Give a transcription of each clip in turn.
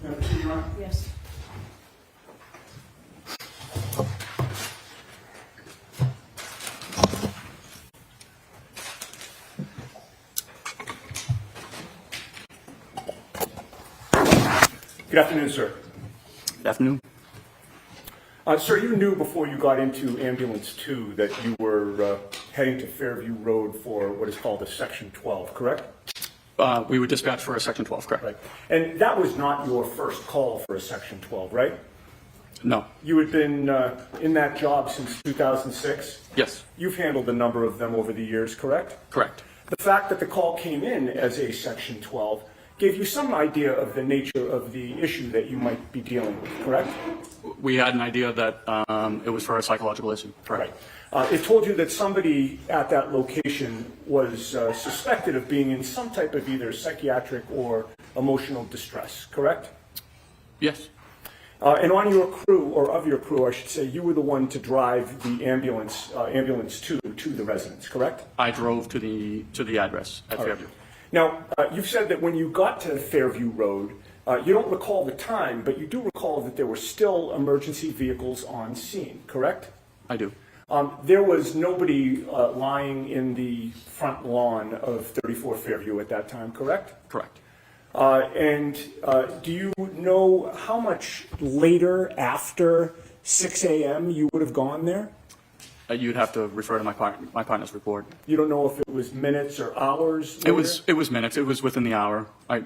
Yes. Good afternoon, sir. Good afternoon. Sir, you knew before you got into Ambulance 2 that you were heading to Fairview Road for what is called a Section 12, correct? We were dispatched for a Section 12, correct? Right. And that was not your first call for a Section 12, right? No. You had been in that job since 2006? Yes. You've handled a number of them over the years, correct? Correct. The fact that the call came in as a Section 12 gave you some idea of the nature of the issue that you might be dealing with, correct? We had an idea that it was for a psychological issue, correct? Right. It told you that somebody at that location was suspected of being in some type of either psychiatric or emotional distress, correct? Yes. And on your crew, or of your crew, I should say, you were the one to drive the ambulance 2 to the residence, correct? I drove to the address at Fairview. Now, you've said that when you got to Fairview Road, you don't recall the time, but you do recall that there were still emergency vehicles on scene, correct? I do. There was nobody lying in the front lawn of 34 Fairview at that time, correct? Correct. And do you know how much later, after 6 a.m., you would have gone there? You'd have to refer to my partner's report. You don't know if it was minutes or hours later? It was minutes. It was within the hour. I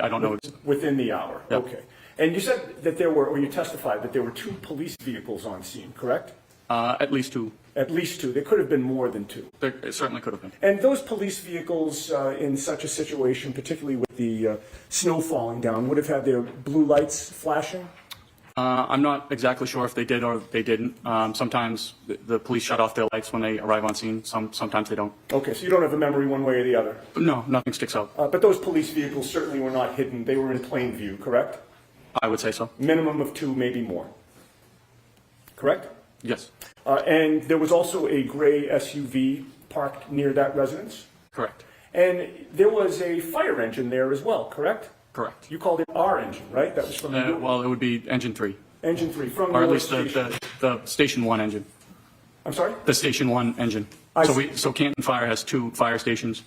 don't know. Within the hour, Yep. okay. And you said that there were, or you testified that there were 2 police vehicles on scene, correct? At least 2. At least 2. There could have been more than 2. It certainly could have been. And those police vehicles in such a situation, particularly with the snow falling down, would have had their blue lights flashing? I'm not exactly sure if they did or they didn't. Sometimes the police shut off their lights when they arrive on scene. Sometimes they don't. Okay, so you don't have a memory one way or the other. No, nothing sticks out. But those police vehicles certainly were not hidden. They were in plain view, correct? I would say so. Minimum of 2, maybe more. Correct? Yes. And there was also a gray SUV parked near that residence? Correct. And there was a fire engine there as well, correct? Correct. You called it our engine, right? That was from Well, it would be engine 3. Engine 3 from Or at your least station. the Station 1 engine. I'm sorry? The Station 1 engine. I So see. so Canton Fire has 2 fire stations.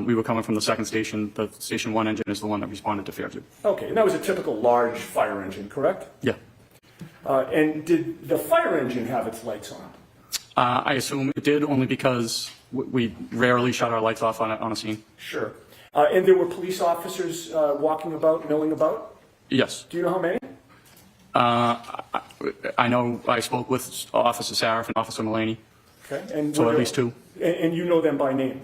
We were coming from the second station. The Station 1 engine is the one that responded to Fairview. Okay, and that was a typical large fire engine, correct? Yeah. And did the fire engine have its lights on? I assume it did only because we rarely shut our lights off on a scene. Sure. And there were police officers walking about, milling about? Yes. Do you know how many? I know I spoke with Officer Saraf and Officer Mullaney, Okay. And so were at there- least 2. And you know them by name?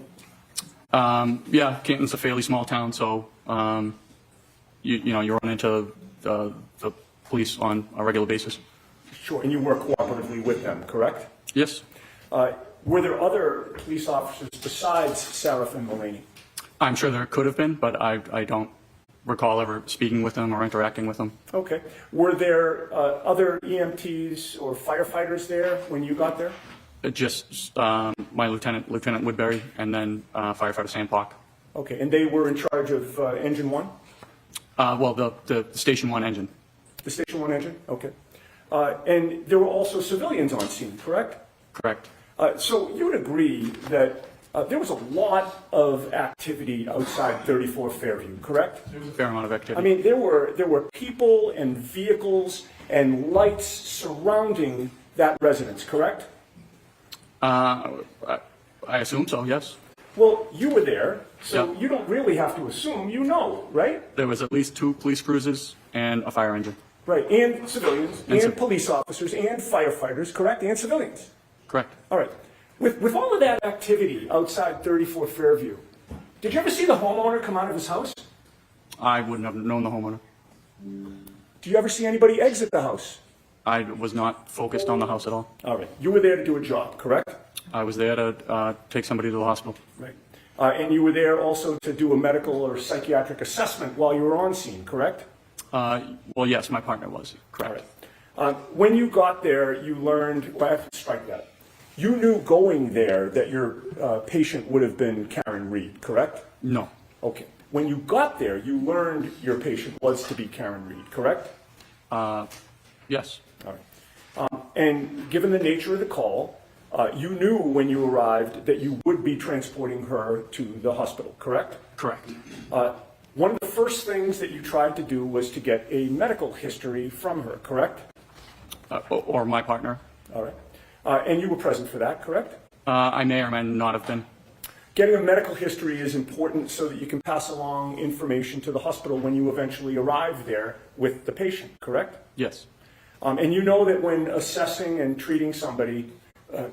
Yeah, Canton's a fairly small town, so you run into the police on a regular basis. Sure. And you work cooperatively with them, correct? Yes. Were there other police officers besides Saraf and Mullaney? I'm sure there could have been, but I don't recall ever speaking with them or interacting with them. Okay. Were there other EMTs or firefighters there when you got there? Just my Lieutenant Woodbury, and then Firefighter Sandpock. Okay. And they were in charge of Engine 1? Well, the Station 1 engine. The Station 1 engine? Okay. And there were also civilians on scene, correct? Correct. So you would agree that there was a lot of activity outside 34 Fairview, correct? There was a fair amount of activity. I mean, there were people and vehicles and lights surrounding that residence, correct? I assume so, yes. Well, you were there, so Yeah. you don't really have to assume, you know, right? There was at least 2 police cruisers and a fire engine. Right, and civilians, And and police officers, and firefighters, correct, and civilians. Correct. All right. With all of that activity outside 34 Fairview, did you ever see the homeowner come out of his house? I wouldn't have known the homeowner. Do you ever see anybody exit the house? I was not focused on the house at all. All right. You were there to do a job, correct? I was there to take somebody to the hospital. Right. And you were there also to do a medical or psychiatric assessment while you were on scene, correct? Well, yes, my partner was. Correct. All right. When you got there, you learned, well, I have to strike that. You knew going there that your patient would have been Karen Reed, correct? No. Okay. When you got there, you learned your patient was to be Karen Reed, correct? Yes, All right. And given the nature of the call, you knew when you arrived that you would be transporting her to the hospital, correct? correct. One of the first things that you tried to do was to get a medical history from her, correct? Or my partner. All right. And you were present for that, correct? I may or may not have been. Getting a medical history is important so that you can pass along information to the hospital when you eventually arrive there with the patient, correct? Yes, And you know that when assessing and treating somebody,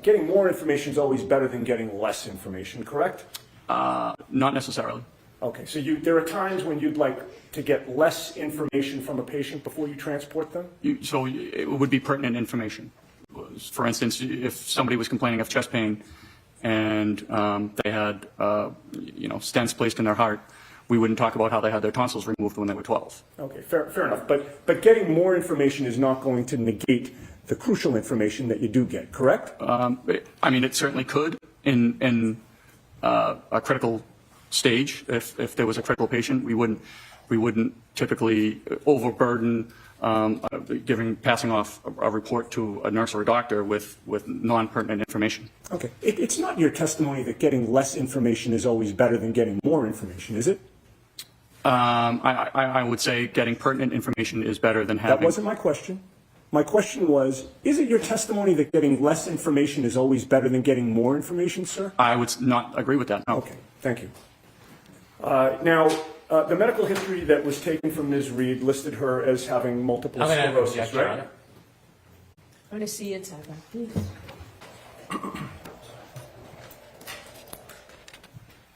getting more information is always better than getting less information, correct? not necessarily. Okay, so there are times when you'd like to get less information from a patient before you transport them? So it would be pertinent information. For instance, if somebody was complaining of chest pain and they had, stents placed in their heart, we wouldn't talk about how they had their tonsils removed when they were 12. Okay, fair enough. But getting more information is not going to negate the crucial information that you do get, correct? It certainly could in a critical stage. If there was a critical patient, we wouldn't typically overburden passing off a report to a nurse or a doctor with non-pertinent information. Okay. It's not your testimony that getting less information is always better than getting more information, is it? I would say getting pertinent information is better than having. That wasn't my question. My question was, is it your testimony that getting less information is always better than getting more information, sir? I would not agree with that, no. Okay, thank you. Now, the medical history that was taken from Ms. Reed listed her as having multiple sclerosis, right? I want to see it, Sarah, please.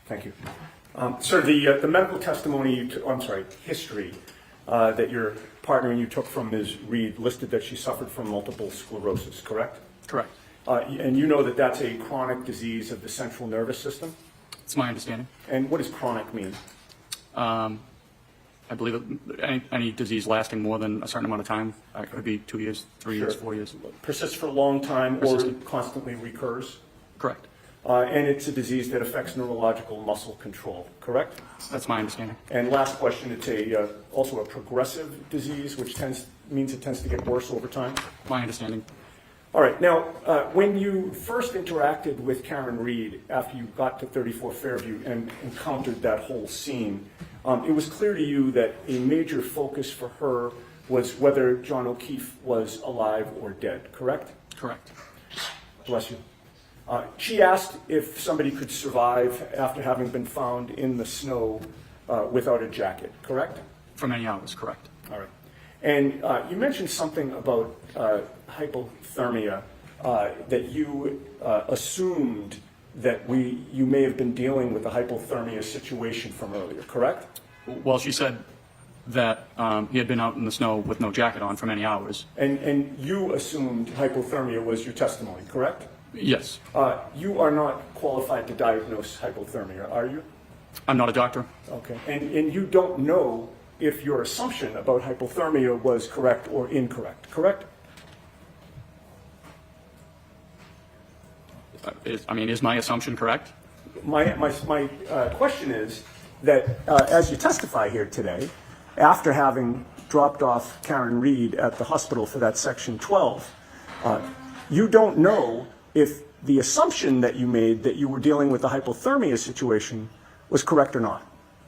Thank you. Sir, the medical testimony, history that your partner and you took from Ms. Reed listed that she suffered from multiple sclerosis, correct? Correct. And you know that that's a chronic disease of the central nervous system? It's my understanding. And what does chronic mean? I believe any disease lasting more than a certain amount of time, it could be 2 years, 3 years, Sure. 4 years. Persists for a long time or Persistent. constantly recurs? Correct. And it's a disease that affects neurological muscle control, correct? That's my understanding. And last question, it's also a progressive disease, which means it tends to get worse over time? My understanding. All right, now, when you first interacted with Karen Reed after you got to 34 Fairview and encountered that whole scene, it was clear to you that a major focus for her was whether John O'Keefe was alive or dead, correct? Correct. Bless you. She asked if somebody could survive after having been found in the snow without a jacket, correct? For many hours, correct. All right. And you mentioned something about hypothermia, that you assumed that you may have been dealing with a hypothermia situation from earlier, correct? Well, she said that he had been out in the snow with no jacket on for many hours. And you assumed hypothermia was your testimony, correct? Yes. You are not qualified to diagnose hypothermia, are you? I'm not a doctor. Okay. And you don't know if your assumption about hypothermia was correct or incorrect, correct? Is my assumption correct? My question is that as you testify here today, after having dropped off Karen Reed at the hospital for that Section 12, you don't know if the assumption that you made that you were dealing with a hypothermia situation was correct or not.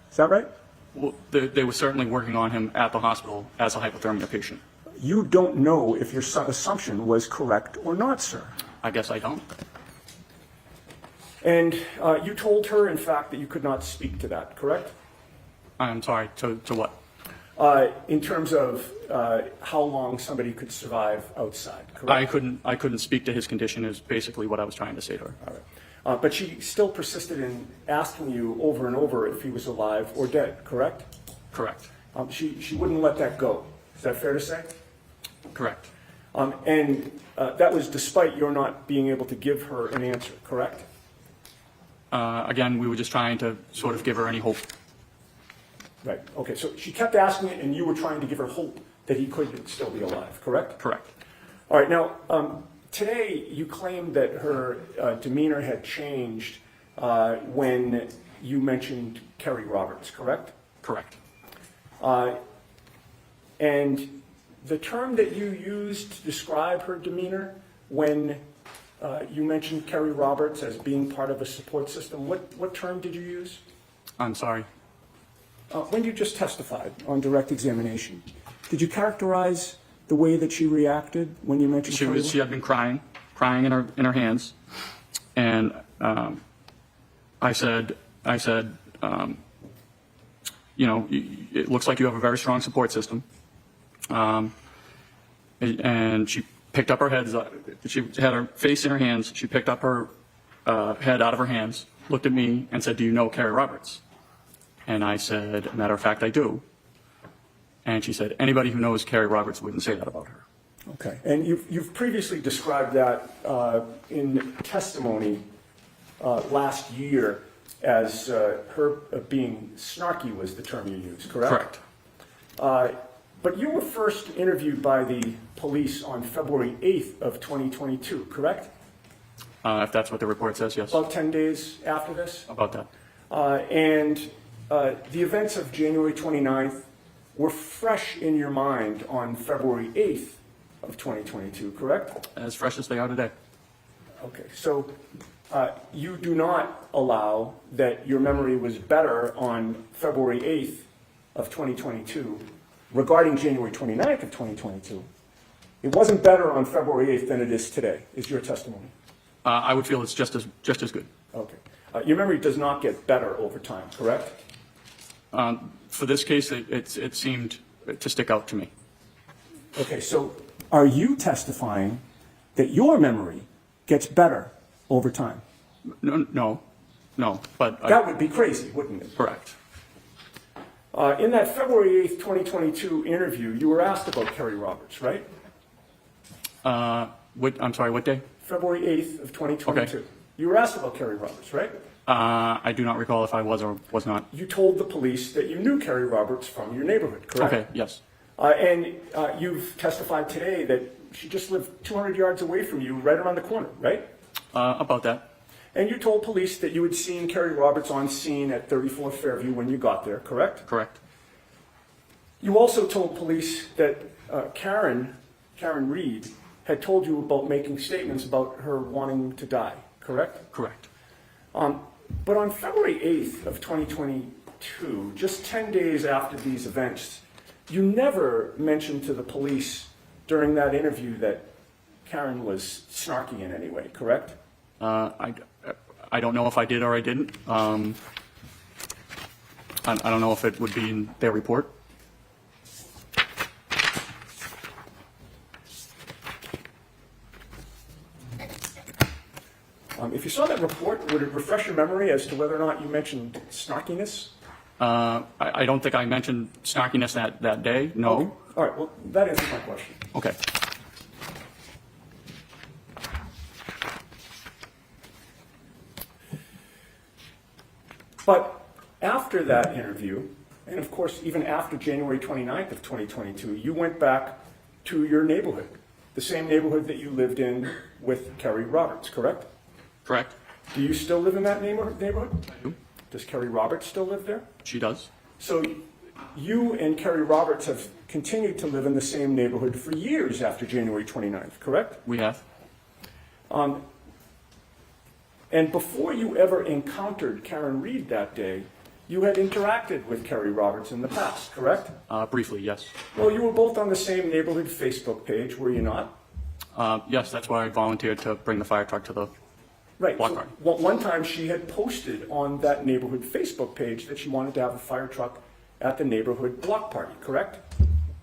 Is that right? Well, they were certainly working on him at the hospital as a hypothermia patient. You don't know if your assumption was correct or not, sir. I guess I don't. And you told her, in fact, that you could not speak to that, correct? I'm sorry, to what? In terms of how long somebody could survive outside, correct? I couldn't speak to his condition is basically what I was trying to say to her. All right. But she still persisted in asking you over and over if he was alive or dead, correct? Correct. She wouldn't let that go. Is that fair to say? Correct. And that was despite your not being able to give her an answer, correct? Again, we were just trying to sort of give her any hope. Right. Okay. So she kept asking it, and you were trying to give her hope that he could still be alive, correct? Correct. All right. Now, today you claimed that her demeanor had changed when you mentioned Kerry Roberts, correct? Correct. And the term that you used to describe her demeanor when you mentioned Kerry Roberts as being part of a support system, what term did you use? I'm sorry. When you just testified on direct examination, did you characterize the way that she reacted when you mentioned Kerry Roberts? She had been crying in her hands, and I said, you know, it looks like you have a very strong support system. And she picked up her head. She had her face in her hands. She picked up her head out of her hands, looked at me, and said, "Do you know Kerry Roberts?" And I said, "Matter of fact, I do." And she said, "Anybody who knows Kerry Roberts wouldn't say that about her." Okay. And you've previously described that in testimony last year as her being snarky was the term you used, correct? Correct. But you were first interviewed by the police on February 8th of 2022, correct? If that's what the report says, yes. About 10 days after this? About that. And the events of January 29th were fresh in your mind on February 8th of 2022, correct? As fresh as they are today. Okay, so you do not allow that your memory was better on February 8th of 2022 regarding January 29th of 2022. It wasn't better on February 8th than it is today, is your testimony? I would feel it's just as good. Okay. Your memory does not get better over time, correct? For this case, it seemed to stick out to me. Okay, so are you testifying that your memory gets better over time? No, but That would be crazy, wouldn't it? correct. In that February 8th, 2022 interview, you were asked about Kerry Roberts, right? I'm sorry, what day? February 8th of 2022. Okay. You were asked about Kerry Roberts, right? I do not recall if I was or was not. You told the police that you knew Kerry Roberts from your neighborhood, correct? Okay, yes. And you've testified today that she just lived 200 yards away from you, right around the corner, right? About that. And you told police that you had seen Kerry Roberts on scene at 34 Fairview when you got there, correct? Correct. You also told police that Karen Reed, had told you about making statements about her wanting to die, correct? Correct. But on February 8th of 2022, just 10 days after these events, you never mentioned to the police during that interview that Karen was snarky in any way, correct? I don't know if I did or I didn't. I don't know if it would be in their report. If you saw that report, would it refresh your memory as to whether or not you mentioned snarkiness? I don't think I mentioned snarkiness that day, no. Okay. All right, well, that answers my question. Okay. But after that interview, and of course, even after January 29th of 2022, you went back to your neighborhood, the same neighborhood that you lived in with Kerry Roberts, correct? Correct. Do you still live in that neighborhood? I do. Does Kerry Roberts still live there? She does. So you and Kerry Roberts have continued to live in the same neighborhood for years after January 29th, correct? We have. And before you ever encountered Karen Reed that day, you had interacted with Kerry Roberts in the past, correct? Briefly, yes. Well, you were both on the same neighborhood Facebook page, were you not? Yes, that's why I volunteered to bring the fire truck to the Right. block So party. one time she had posted on that neighborhood Facebook page that she wanted to have a fire truck at the neighborhood block party, correct?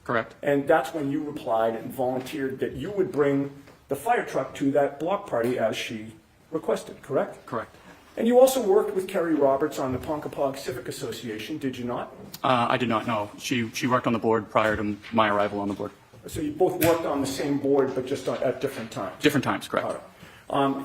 Correct. And that's when you replied and volunteered that you would bring the fire truck to that block party as she requested, correct? Correct. And you also worked with Kerry Roberts on the Ponkapog Civic Association, did you not? I did not know. She worked on the board prior to my arrival on the board. So you both worked on the same board, but just at different times? Different times, correct. All right. I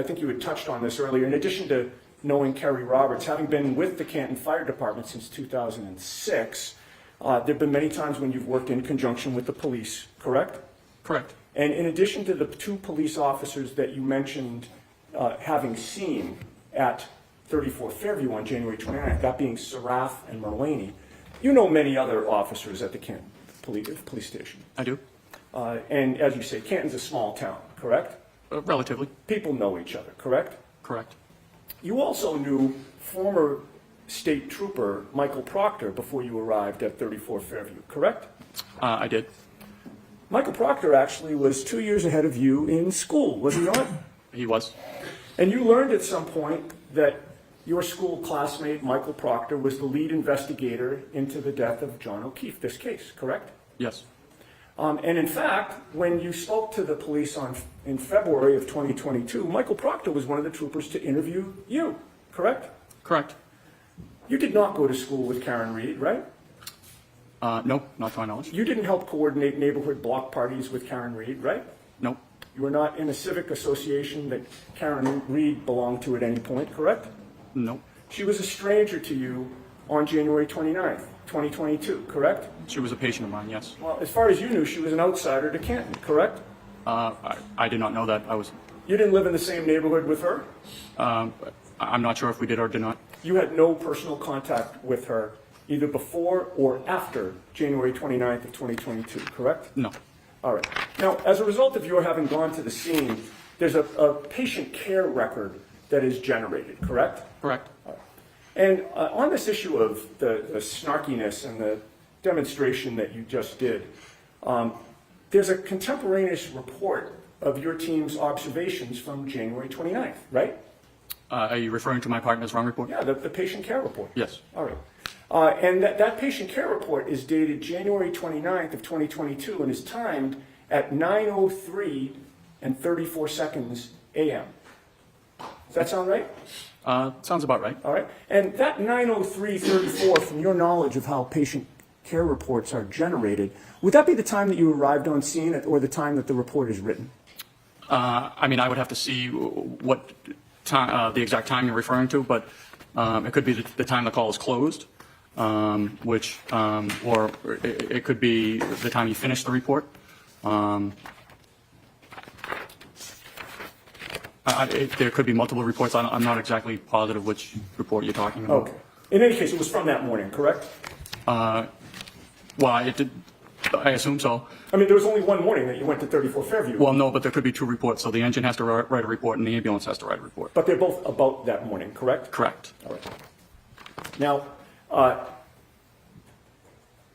think you had touched on this earlier. In addition to knowing Kerry Roberts, having been with the Canton Fire Department since 2006, there have been many times when you've worked in conjunction with the police, correct? Correct. And in addition to the two police officers that you mentioned having seen at 34 Fairview on January 29th, that being Sarath and Merlaney. You know many other officers at the Canton police station. I do. And as you say, Canton's a small town, correct? Relatively. People know each other, correct? Correct. You also knew former state trooper Michael Proctor before you arrived at 34 Fairview, correct? I did. Michael Proctor actually was 2 years ahead of you in school, was he not? He was. And you learned at some point that your school classmate, Michael Proctor, was the lead investigator into the death of John O'Keefe, this case, correct? Yes. And in fact, when you spoke to the police in February of 2022, Michael Proctor was one of the troopers to interview you, correct? Correct. You did not go to school with Karen Reed, right? No, not to my knowledge. You didn't help coordinate neighborhood block parties with Karen Reed, right? No. You were not in a civic association that Karen Reed belonged to at any point, correct? No. She was a stranger to you on January 29th, 2022, correct? She was a patient of mine, yes. Well, as far as you knew, she was an outsider to Canton, correct? I did not know that. You didn't live in the same neighborhood with her? I'm not sure if we did or did not. You had no personal contact with her either before or after January 29th of 2022, correct? No. All right. Now, as a result of your having gone to the scene, there's a patient care record that is generated, correct? Correct. And on this issue of the snarkiness and the demonstration that you just did, there's a contemporaneous report of your team's observations from January 29th, right? Are you referring to my partner's wrong report? Yeah, the patient care report. Yes. All right. And that patient care report is dated January 29th of 2022 and is timed at 9:03 and 34 seconds a.m. Does that sound right? Sounds about right. All right. And that 9:03:34, from your knowledge of how patient care reports are generated, would that be the time that you arrived on scene or the time that the report is written? I mean, I would have to see what time, the exact time you're referring to, but it could be the time the call is closed, or it could be the time you finish the report. There could be multiple reports. I'm not exactly positive which report you're talking about. Okay. In any case, it was from that morning, correct? Well, it did. I assume so. I mean, there was only one morning that you went to 34 Fairview. Well, no, but there could be two reports. So the engine has to write a report and the ambulance has to write a report. But they're both about that morning, correct? Correct. All right. Now,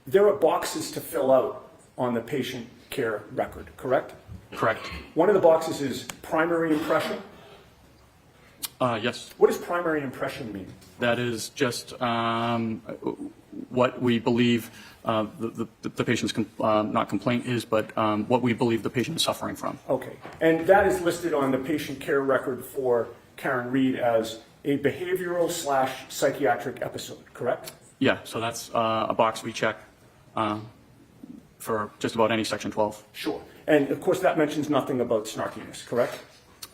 there are boxes to fill out on the patient care record, correct? Correct. One of the boxes is primary impression. Yes. What does primary impression mean? That is just what we believe the patient's not complaint is, but what we believe the patient is suffering from. Okay. And that is listed on the patient care record for Karen Reed as a behavioral/psychiatric episode, correct? Yeah, so that's a box we check for just about any Section 12. Sure. And of course, that mentions nothing about snarkiness, correct?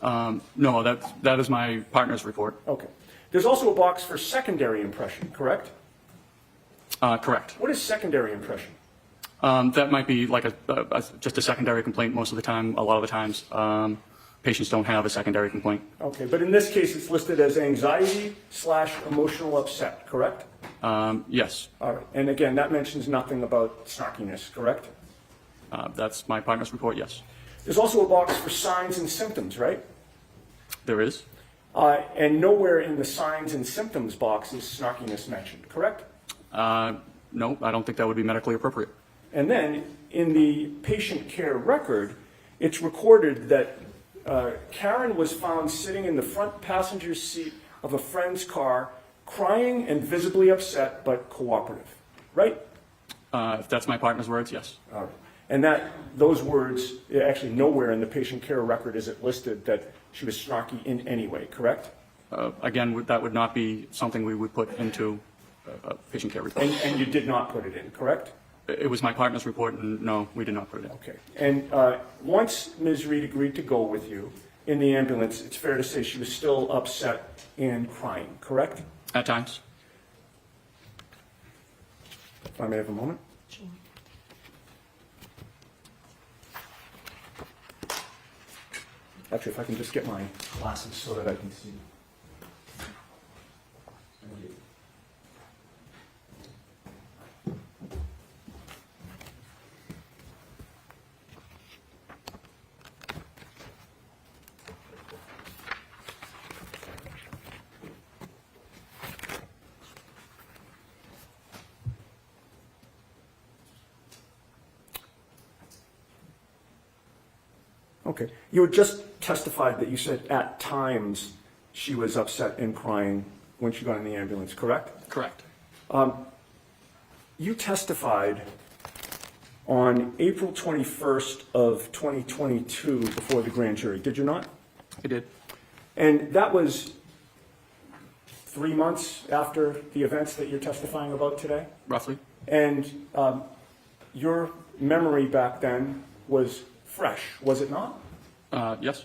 No, that is my partner's report. Okay. There's also a box for secondary impression, correct? Correct. What is secondary impression? That might be like just a secondary complaint most of the time. A lot of the times, patients don't have a secondary complaint. Okay, but in this case, it's listed as anxiety/emotional upset, correct? Yes. All right. And again, that mentions nothing about snarkiness, correct? That's my partner's report, yes. There's also a box for signs and symptoms, right? There is? And nowhere in the signs and symptoms box is snarkiness mentioned, correct? No, I don't think that would be medically appropriate. And then in the patient care record, it's recorded that Karen was found sitting in the front passenger seat of a friend's car, crying and visibly upset but cooperative, right? If that's my partner's words, yes. All right. And those words, actually nowhere in the patient care record is it listed that she was snarky in any way, correct? Again, that would not be something we would put into a patient care report. And you did not put it in, correct? It was my partner's report, and no, we did not put it in. Okay. And once Ms. Reed agreed to go with you in the ambulance, it's fair to say she was still upset and crying, correct? At times. If I may have a moment. Sure. Actually, if I can just get my glasses so that I can see. Okay. You had just testified that you said at times she was upset and crying when she got in the ambulance, correct? Correct. You testified on April 21st of 2022 before the grand jury, did you not? I did. And that was 3 months after the events that you're testifying about today? Roughly. And your memory back then was fresh, was it not? Yes.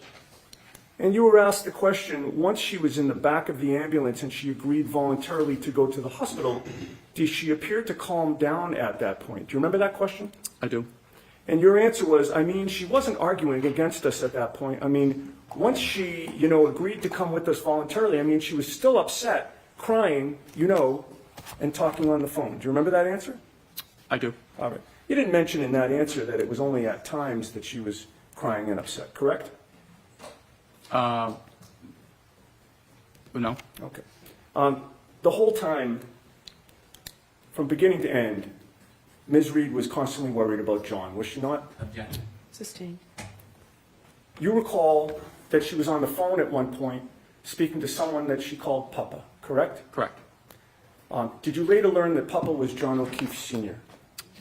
And you were asked the question, once she was in the back of the ambulance and she agreed voluntarily to go to the hospital, did she appear to calm down at that point? Do you remember that question? I do. And your answer was, I mean, she wasn't arguing against us at that point. I mean, once she, agreed to come with us voluntarily, I mean, she was still upset, crying, and talking on the phone. Do you remember that answer? I do. All right. You didn't mention in that answer that it was only at times that she was crying and upset, correct? No. Okay. The whole time, from beginning to end, Ms. Reed was constantly worried about John, was she not? Objection. Sustained. You recall that she was on the phone at one point speaking to someone that she called Papa, correct? Correct. Did you later learn that Papa was John O'Keefe Sr.?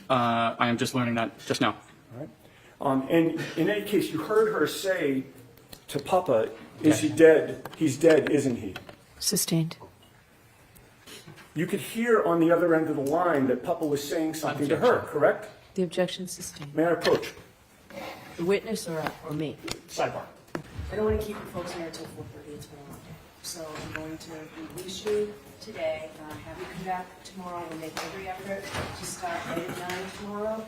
I am just learning that just now. All right. And in any case, you heard her say to Papa, is he dead? He's dead, isn't he? Sustained. You could hear on the other end of the line that Papa was saying something to her, correct? The objection sustained. May I approach? The witness or me? Sidebar. I don't want to keep you folks here until 4:30 tomorrow. So I'm going to release you today. Have you come back tomorrow. We'll make every effort to start right at 9 tomorrow.